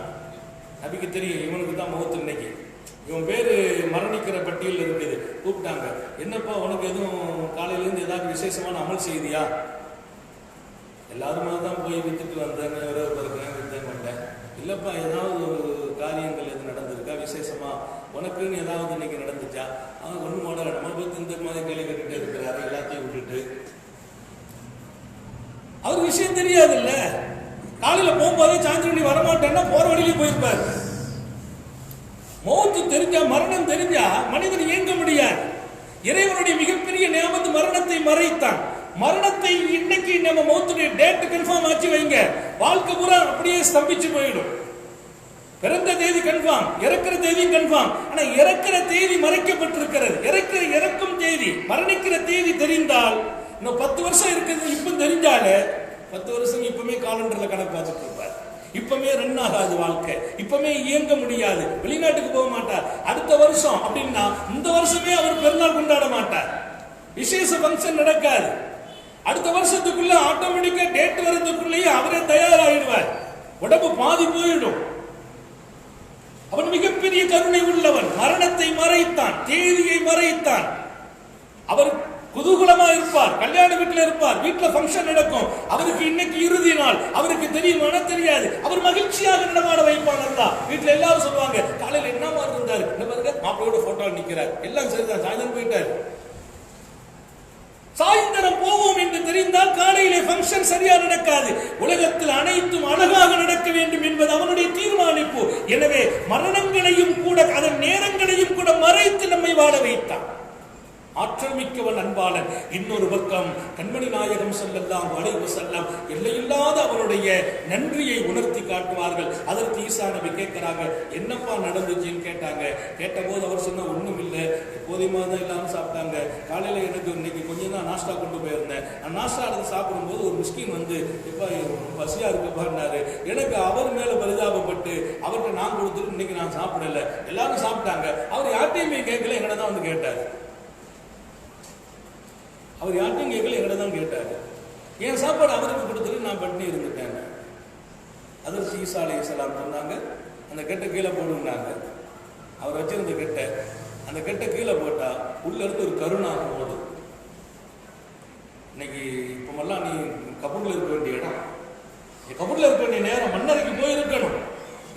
Speaker 1: நபிக்கு தெரியும் இவனுக்கு தான் முகத்து இன்னைக்கு, இவன் பேரு மரணிக்கிற பட்டியல் இருக்குது. கூப்பிட்டாங்க, என்னப்பா உனக்கு எதுவும் காலையிலேருந்து ஏதாவது விசேஷமான அமல் செய்தியா? எல்லாருமே தான் போய் வித்துட்டு வந்தேன், வித்தேன் மாட்டேன். இல்லப்பா ஏதாவது ஒரு காரியங்கள் எது நடந்திருக்கா விசேஷமா, உனக்குன்னு ஏதாவது இன்னைக்கு நடந்துச்சா? அவன் ஒன்றும் மாடல, நம்ம பத்தி இந்த மாதிரி கேள்வி கேட்டுட்டு இருக்கிறாரு. எல்லாத்தையும் விட்டுட்டு அவருக்கு விஷயம் தெரியாது இல்ல. காலையில போகும்போதே சாயந்தரம் நீ வரமாட்டேன்னா போற வழியிலே போயிருப்பாரு. மௌத்து தெரிஞ்சா, மரணம் தெரிஞ்சா மனிதன் இயங்க முடியாது. இறைவனுடைய மிகப்பெரிய நியாமத்து மரணத்தை மறைத்தான். மரணத்தை இன்னைக்கு நம்ம மௌத்துடைய டேட் கன்ஃபார்ம் ஆச்சு வைங்க, வாழ்க்கை பூரா அப்படியே ஸ்தம்பிச்சு போயிடும். பிறந்த தேதி கன்ஃபார்ம், இறக்கிற தேதி கன்ஃபார்ம். ஆனா இறக்கிற தேதி மறைக்கப்பட்டிருக்கிறது. இறக்கும் தேதி, மரணிக்கிற தேதி தெரிந்தால் இன்னும் 10 வருஷம் இருக்குது. இப்ப தெரிஞ்சாலே 10 வருஷம் இப்பவுமே காலண்டர்ல கணக்கு பார்த்துட்டு இருப்பார். இப்பவுமே ரன் ஆகாது வாழ்க்கை, இப்பவுமே இயங்க முடியாது, வெளிநாட்டுக்கு போக மாட்டார். அடுத்த வருஷம் அப்படின்னா இந்த வருஷமே அவர் பெருநாள் கொண்டாட மாட்டார், விசேஷ பங்கன் நடக்காது. அடுத்த வருஷத்துக்குள்ள ஆட்டோமேட்டிக்கா டேட் வரதுக்குள்ளேயே அவரே தயாராகிடுவார். உடம்பு பாதி போயிடும். அவன் மிகப்பெரிய கருணை உள்ளவன். மரணத்தை மறைத்தான், தேதியை மறைத்தான். அவர் குதூகலமா இருப்பார், கல்யாண வீட்டுல இருப்பார், வீட்டுல ஃபங்க்ஷன் நடக்கும், அவருக்கு இன்னைக்கு இறுதி நாள், அவருக்கு தெரியுமானா தெரியாது, அவர் மகிழ்ச்சியாக நடமாட வைப்பான். அல்ல வீட்டுல எல்லாரும் சொல்லுவாங்க, காலையில என்னமா இருந்தாரு, என்ன பாருங்க மாப்பிள்ளையோட போட்டோ நிக்கிறார், எல்லாம் சரிதான், சாயந்தரம் போயிட்டாரு. சாயந்தரம் போவோம் என்று தெரிந்தால் காலையிலே ஃபங்க்ஷன் சரியா நடக்காது. உலகத்தில் அனைத்தும் அழகாக நடக்க வேண்டும் என்பது அவனுடைய தீர்மானிப்பு. எனவே மரணங்களையும் கூட அதன் நேரங்களையும் கூட மறைத்து நம்மை வாழ வைத்தான். ஆற்றல் மிக்கவன், அன்பாளன். இன்னொரு பக்கம் கண்மணி நாயகம் ஸல்லல்லாஹு அலைஹி வஸல்லம் எல்லையில்லாத அவருடைய நன்றியை உணர்த்தி காட்டுவார்கள். அதற்கு ஈசா நபி கேட்கிறாங்க, என்னப்பா நடந்துச்சுன்னு கேட்டாங்க. கேட்டபோது அவர் சொன்ன, ஒண்ணும் இல்லை, போதியமா தான் எல்லாரும் சாப்பிட்டாங்க. காலையில எனக்கு இன்னைக்கு கொஞ்சம் தான் நாஸ்டா கொண்டு போயிருந்தேன். நான் நாஸ்டா எடுத்து சாப்பிடும்போது ஒரு மிஸ்கின் வந்து, இப்ப பசியா இருக்குப்பாருனாரு. எனக்கு அவர் மேல பரிதாபப்பட்டு அவர்கிட்ட நான் கொடுத்துட்டு இன்னைக்கு நான் சாப்பிடல, எல்லாரும் சாப்பிட்டாங்க. அவர் யார்ட்டையுமே கேட்கல, எங்கட தான் வந்து கேட்டாரு. அவர் யார்ட்டையும் கேட்கல, எங்கட தான் கேட்டாரு. என் சாப்பாடு அவருக்கு கொடுத்துட்டு நான் பட்டினி இருந்துட்டேன். அதற்கு ஈசா அலைஹிஸ்ஸலாம் சொன்னாங்க, அந்த கெட்டை கீழே போடுனாங்க. அவர் வச்சிருந்த கெட்டை, அந்த கெட்டை கீழே போட்டா உள்ள இருந்து ஒரு கருணாக போதும். இன்னைக்கு இப்பமெல்லாம் நீ கபூர்ல இருக்க வேண்டிய இடம், கபூர்ல இருக்க வேண்டிய நேரம், மன்னரைக்கு போயிருக்கணும்.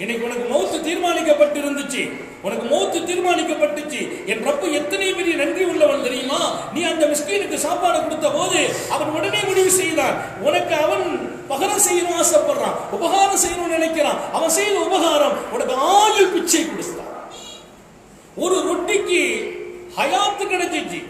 Speaker 1: இன்னைக்கு உனக்கு மௌத்து தீர்மானிக்கப்பட்டு இருந்துச்சு, உனக்கு மௌத்து தீர்மானிக்கப்பட்டுச்சு. என் ரப்பு எத்தனை பெரிய நன்றி உள்ளவன் தெரியுமா? நீ அந்த மிஸ்கீனுக்கு சாப்பாடு கொடுத்த போது அவன் உடனே முடிவு செய்தான், உனக்கு அவன் பகரம் செய்யணும் ஆசைப்படுறான், உபகாரம் செய்யணும்னு நினைக்கிறான். அவன் செய்த உபகாரம் உனக்கு ஆயுள் பிச்சை கொடுத்தான். ஒரு ரொட்டிக்கு ஹயாத்து கிடைச்சிச்சு.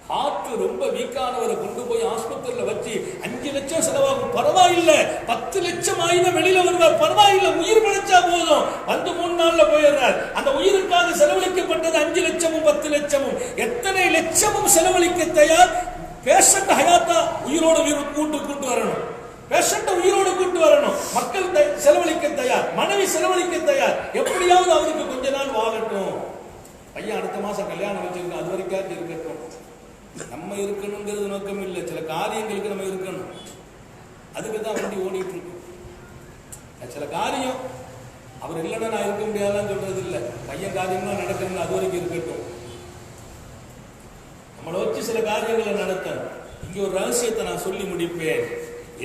Speaker 1: ஹார்ட் ரொம்ப வீக்கானவரை கொண்டு போய் ஆஸ்பத்திரியில வச்சு 5 லட்சம் செலவாகும், பரவாயில்லை. 10 லட்சம் ஆயுதம் வெளியில வருவார், பரவாயில்லை, உயிர் பிழைச்சா போதும். வந்து 3 நாள்ல போயிடுறார். அந்த உயிருக்காக செலவழிக்கப்பட்டது 5 லட்சமும் 10 லட்சமும், எத்தனை லட்சமும் செலவழிக்க தயார். பேஷண்ட் ஹயாத்தா உயிரோடு கூட்டு வரணும், பேஷண்ட உயிரோடு கூட்டு வரணும். மக்கள் செலவழிக்க தயார், மனைவி செலவழிக்க தயார். எப்படியாவது அவருக்கு கொஞ்ச நாள் வாழட்டும். பையன் அடுத்த மாசம் கல்யாணம் வச்சிருக்கோம், அது வரைக்கும் இருக்கட்டும். நம்ம இருக்கணுங்கிறது நோக்கம் இல்லை, சில காரியங்களுக்கு நம்ம இருக்கணும். அதுக்கு தான் வண்டி ஓடிட்டு இருக்கும். சில காரியம் அவர் இல்லைன்னா நான் இருக்க முடியாதுன்னு சொல்றது இல்லை. பையன் காரியம்லாம் நடக்கணும், அது வரைக்கும் இருக்கட்டும். நம்மளை வச்சு சில காரியங்களை நடத்தணும். இங்க ஒரு ரகசியத்தை நான் சொல்லி முடிப்பேன்.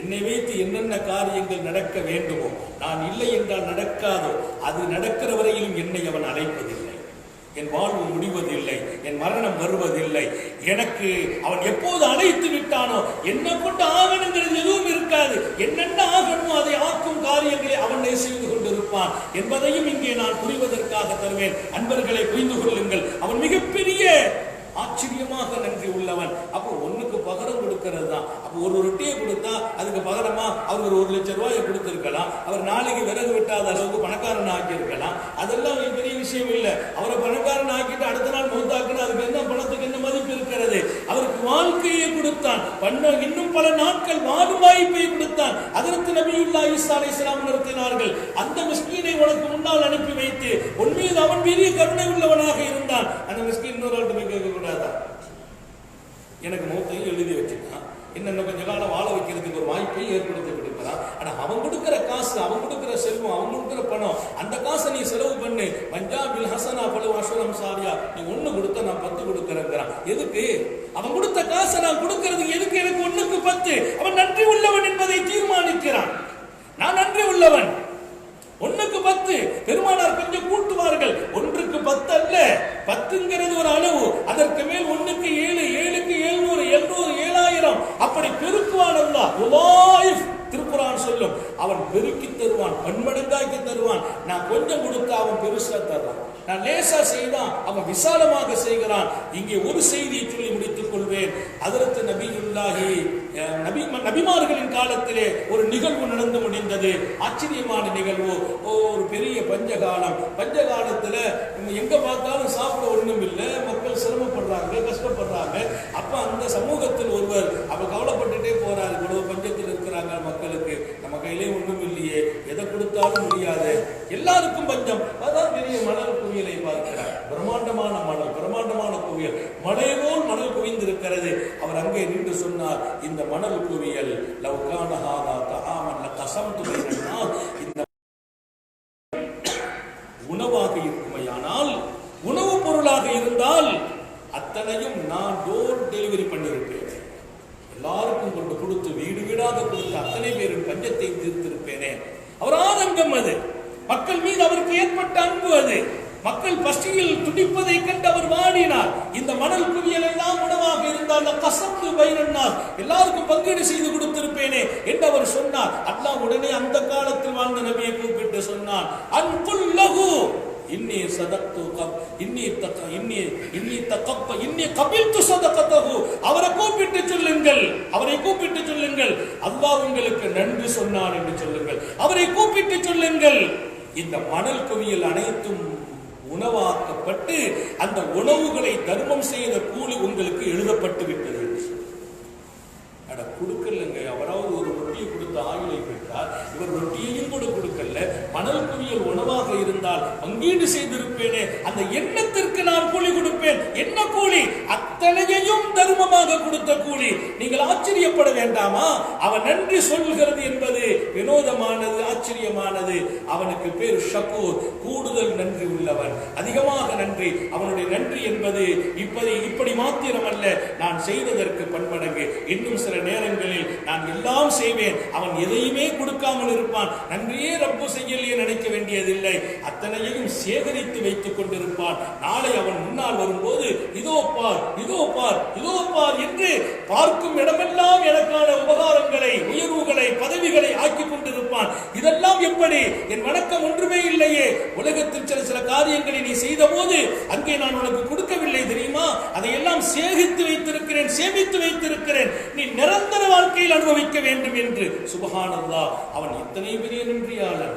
Speaker 1: என்னை வைத்து என்னென்ன காரியங்கள் நடக்க வேண்டுமோ, நான் இல்லை என்றால் நடக்காதோ, அது நடக்கிற வரையிலும் என்னை அவன் அழைப்பதில்லை. என் வாழ்வு முடிவதில்லை, என் மரணம் வருவதில்லை. எனக்கு அவன் எப்போது அழைத்து விட்டானோ என்ன கொண்டு ஆகணுங்கிறது எதுவும் இருக்காது. என்னென்ன ஆகணுமோ அதை ஆக்கும் காரியங்களை அவனை செய்து கொண்டிருப்பான் என்பதையும் இங்கே நான் புரிவதற்காக தருவேன். அன்பர்களை புரிந்து கொள்ளுங்கள். அவன் மிகப்பெரிய ஆச்சரியமாக நன்றி உள்ளவன். அப்போ ஒண்ணுக்கு பகரம் கொடுக்கிறது தான். அப்போ ஒரு ரொட்டியை கொடுத்தா அதுக்கு பகரமா அவர் 1 லட்சம் ரூபாயை கொடுத்திருக்கலாம். அவர் நாளைக்கு விறகு விட்டாத அளவுக்கு பணக்காரன் ஆக்கி இருக்கலாம். அதெல்லாம் பெரிய விஷயம் இல்லை. அவரை பணக்காரன் ஆக்கிட்டு அடுத்த நாள் மௌத்தாக்குன்னு அதுக்கு என்ன, பணத்துக்கு என்ன மதிப்பு இருக்கிறது? அவருக்கு வாழ்க்கையை கொடுத்தான், இன்னும் பல நாட்கள் வாழும் வாய்ப்பை கொடுத்தான். அதற்கு நபியுல்லாஹி ஈசா அலைஹிஸ்ஸலாம் நிறுத்தினார்கள், அந்த மிஸ்கீனை உனக்கு முன்னால் அனுப்பி வைத்து உன் மீது அவன் பெரிய கருணை உள்ளவனாக இருந்தான். அந்த மிஸ்கீன் இன்னொரு ஆள்கிட்ட போய் கேட்க கூடாதா? எனக்கு மௌத்தையும் எழுதி வச்சுட்டான், இன்னும் கொஞ்ச காலம் வாழ வைக்கிறதுக்கு ஒரு வாய்ப்பை ஏற்படுத்தி கொடுக்கிறான். ஆனா அவன் கொடுக்கிற காசு, அவன் கொடுக்கிற செல்வம், அவன் கொடுக்கிற பணம், அந்த காசை நீ செலவு பண்ணு. பஞ்சாபில் ஹசனா பலு அஷரம் சாரியா, நீ 1 கொடுத்த நான் 10 கொடுக்கிறேங்கிறான். எதுக்கு? அவன் கொடுத்த காசை நான் கொடுக்கிறதுக்கு எதுக்கு? எனக்கு 1க்கு 10. அவன் நன்றி உள்ளவன் என்பதை தீர்மானிக்கிறான். நான் நன்றி உள்ளவன். 1க்கு 10. பெருமானார் கொஞ்சம் கூட்டுவார்கள். 1க்கு 10 அல்ல, 10ங்கிறது ஒரு அளவு. அதற்கு மேல் 1க்கு 7, 7க்கு 700, 700, 7000 அப்படி பெருக்குவான் அல்லாஹ். திருக்குரான் சொல்லும், அவன் பெருக்கி தருவான், பன்மடங்காக்கி தருவான். நான் கொஞ்சம் கொடுத்தா அவன் பெருசா தருவான், நான் லேசா செய்தான் அவன் விசாலமாக செய்கிறான். இங்கே ஒரு செய்தியை சொல்லி முடித்துக் கொள்வேன். ஹஜ்ரத் நபியுல்லாஹி நபிமார்களின் காலத்திலே ஒரு நிகழ்வு நடந்து முடிந்தது. ஆச்சரியமான நிகழ்வு. ஒரு பெரிய பஞ்சகாலம். பஞ்சகாலத்துல எங்க பார்த்தாலும் சாப்பிட ஒண்ணும் இல்லை, மக்கள் சிரமப்படுறாங்க, கஷ்டப்படுறாங்க. அப்ப அந்த சமூகத்தில் ஒருவர் அப்ப கவலைப்பட்டுட்டே போறாரு, இவ்வளவு பஞ்சத்தில் இருக்கிறாங்க மக்களுக்கு, நம்ம கையிலே ஒண்ணும் இல்லையே, எதை கொடுத்தாலும் முடியாது, எல்லாருக்கும் பஞ்சம். அதான் பெரிய மணல் குவியலை பார்க்கிறார். பிரம்மாண்டமான மணல், பிரம்மாண்டமான குவியல், மழை போல் மணல் குவிந்திருக்கிறது. அவர் அங்கே நின்று சொன்னார், இந்த மணல் குவியல் லவ்கான ஹாதா தஆமன் லகஸம்து பைனன்னாஸ், இந்த உணவாக இருக்குமையானால், உணவு பொருளாக இருந்தால் அத்தனையும் நான் டோர் பஞ்சத்தை தீர்த்திருப்பேனே. அவர் ஆதங்கம் அது, மக்கள் மீது அவருக்கு ஏற்பட்ட அன்பு அது. மக்கள் பசியில் துடிப்பதை கண்டு அவர் வாடினார். இந்த மணல் குவியல் எல்லாம் உணவாக இருந்தால் கசப்பு பைரன்னார், எல்லாருக்கும் பங்கீடு செய்து கொடுத்திருப்பேனே என்று அவர் சொன்னார். அல்லாஹ் உடனே அந்த காலத்தில் வாழ்ந்த நபியை கூப்பிட்டு சொன்னான், அன்குல்லஹு இன்னி சதக்து இன்னி கபில்து சதகதஹு. அவரை கூப்பிட்டு சொல்லுங்கள், அவரை கூப்பிட்டு சொல்லுங்கள், அல்லாஹ் உங்களுக்கு நன்றி சொன்னான் என்று சொல்லுங்கள், அவரை கூப்பிட்டு சொல்லுங்கள். இந்த மணல் குவியல் அனைத்தும் உணவாக்கப்பட்டு அந்த உணவுகளை தர்மம் செய்த கூலி உங்களுக்கு எழுதப்பட்டு விட்டது. அட கொடுக்கலங்க, அவராவது ஒரு ரொட்டியை கொடுத்த ஆயுளை பெற்றார், இவர் ரொட்டியையும் கூட கொடுக்கல. மணல் குவியல் உணவாக இருந்தால் பங்கீடு செய்திருப்பேனே, அந்த எண்ணத்திற்கு நான் கூலி கொடுப்பேன். என்ன கூலி? அத்தனையையும் தர்மமாக கொடுத்த கூலி. நீங்கள் ஆச்சரியப்பட வேண்டாமா? அவன் நன்றி சொல்கிறது என்பது வினோதமானது, ஆச்சரியமானது. அவனுக்கு பேர் ஷக்கூர், கூடுதல் நன்றி உள்ளவன், அதிகமாக நன்றி. அவனுடைய நன்றி என்பது இப்படி மாத்திரமல்ல, நான் செய்ததற்கு பன்மடங்கு. இன்னும் சில நேரங்களில் நான் எல்லாம் செய்வேன், அவன் எதையுமே கொடுக்காமல் இருப்பான். நன்றியே ரப்பு செய்யலையே நினைக்க வேண்டியதில்லை, அத்தனையையும் சேகரித்து வைத்துக் கொண்டிருப்பான். நாளை அவன் முன்னால் வரும்போது இதோ பார், இதோ பார், இதோ பார் என்று பார்க்கும் இடமெல்லாம் எனக்கான உபகாரங்களை, உயர்வுகளை, பதவிகளை ஆக்கி கொண்டிருப்பான். இதெல்லாம் எப்படி? என் வணக்கம் ஒன்றுமே இல்லையே. உலகத்தில் சில காரியங்களை நீ செய்த போது அங்கே நான் உனக்கு கொடுக்கவில்லை தெரியுமா? அதையெல்லாம் சேமித்து வைத்திருக்கிறேன், சேமித்து வைத்திருக்கிறேன், நீ நிரந்தர வாழ்க்கையில் அனுபவிக்க வேண்டும் என்று. சுப்ஹானல்லாஹ், அவன் இத்தனை பெரிய நன்றியாளன்.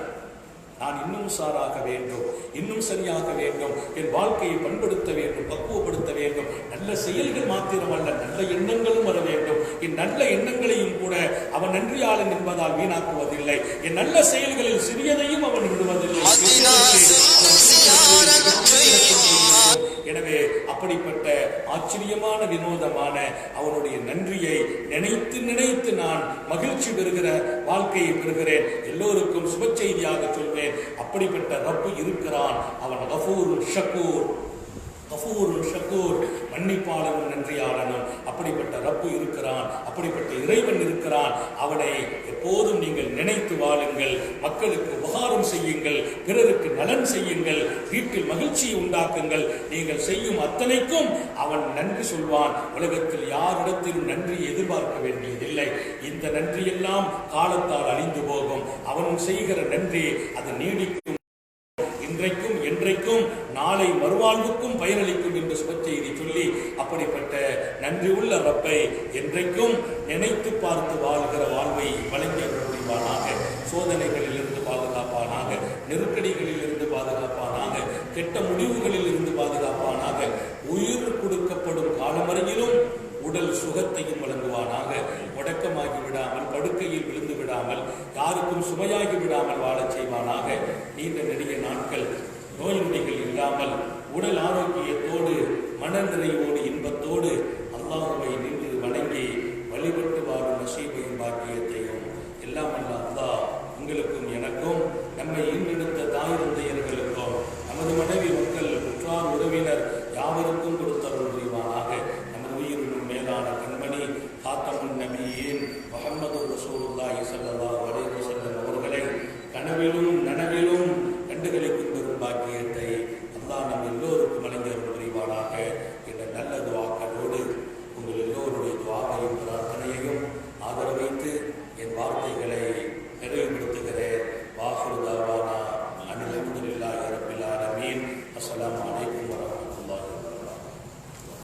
Speaker 1: நான் இன்னும் சாராக வேண்டும், இன்னும் சரியாக வேண்டும், என் வாழ்க்கையை பண்படுத்த வேண்டும், பக்குவப்படுத்த வேண்டும். நல்ல செயல்கள் மாத்திரமல்ல, நல்ல எண்ணங்களும் வர வேண்டும். என் நல்ல எண்ணங்களையும் கூட அவன் நன்றியாளன் என்பதால் வீணாக்குவதில்லை. என் நல்ல செயல்களில் சிறியதையும் அவன் விடுவதில்லை. எனவே அப்படிப்பட்ட ஆச்சரியமான, வினோதமான அவனுடைய நன்றியை நினைத்து நினைத்து நான் மகிழ்ச்சி பெறுகிற வாழ்க்கையை பெறுகிறேன். எல்லோருக்கும் சுப செய்தியாக சொல்வேன், அப்படிப்பட்ட ரப்பு இருக்கிறான். அவன் கஃபூருன் ஷக்கூர், கஃபூருன் ஷக்கூர், மன்னிப்பாளனும் நன்றியாளனும். அப்படிப்பட்ட ரப்பு இருக்கிறான், அப்படிப்பட்ட இறைவன் இருக்கிறான். அவனை எப்போதும் நீங்கள் நினைத்து வாழுங்கள். மக்களுக்கு உபகாரம் செய்யுங்கள், பிறருக்கு நலன் செய்யுங்கள், வீட்டில் மகிழ்ச்சியை உண்டாக்குங்கள். நீங்கள் செய்யும் அத்தனைக்கும் அவன் நன்றி சொல்வான். உலகத்தில் யாரிடத்திலும் நன்றி எதிர்பார்க்க வேண்டியதில்லை. இந்த நன்றியெல்லாம் காலத்தால் அழிந்து போகும். அவன் செய்கிற நன்றி அது நீடிக்கும், இன்றைக்கும் என்றைக்கும் நாளை மறுவாழ்வுக்கும் பயனளிக்கும் என்று சுபச்செய்தி சொல்லி, அப்படிப்பட்ட நன்றி உள்ள ரப்பை என்றைக்கும் நினைத்து பார்த்து வாழ்கிற வாழ்வை வழங்கி புரிவானாக. சோதனைகளில் இருந்து பாதுகாப்பானாக, நெருக்கடிகளில் இருந்து பாதுகாப்பானாக, கெட்ட முடிவுகளில் இருந்து பாதுகாப்பானாக. உயிர் கொடுக்கப்படும் காலம் வரையிலும் உடல் சுகத்தையும் வழங்குவானாக. முடக்கமாகி விடாமல், படுக்கையில் விழுந்து விடாமல், யாருக்கும் சுமையாகி விடாமல் வாழச் செய்வானாக. நீண்ட நெடிய நாட்கள் நோய் நொடிகள் இல்லாமல் உடல் ஆரோக்கியத்தோடு, மன நிறைவோடு, இன்பத்தோடு அல்லாஹ்வை நின்று வணங்கி வழிபட்டு வாழும் நசீபையும் பாக்கியத்தையும் எல்லாம் அல்ல அல்லாஹ் உங்களுக்கும் எனக்கும், நம்மை ஈன்றெடுத்த தாய் தந்தையர்களுக்கும், நமது மனைவி மக்கள், உற்றார் உறவினர் யாவருக்கும் கொடுத்தருள் புரிவானாக. நமது உயிரினும் மேலான கண்மணி காத்தமுன் நபியின் முஹம்மது ரசூலுல்லாஹி ஸல்லல்லாஹு அலைஹி வஸல்லம் அவர்களை கனவிலும் நனவிலும் கண்டுகளிக்கும் பெரும் பாக்கியத்தை அல்லாஹ் நம் எல்லோருக்கும் வழங்கியருள் புரிவானாக என்ற நல்ல துஆக்களோடு உங்கள் எல்லோருடைய துஆவையும் பிரார்த்தனையையும் ஆதரவைத்து என் வார்த்தைகளை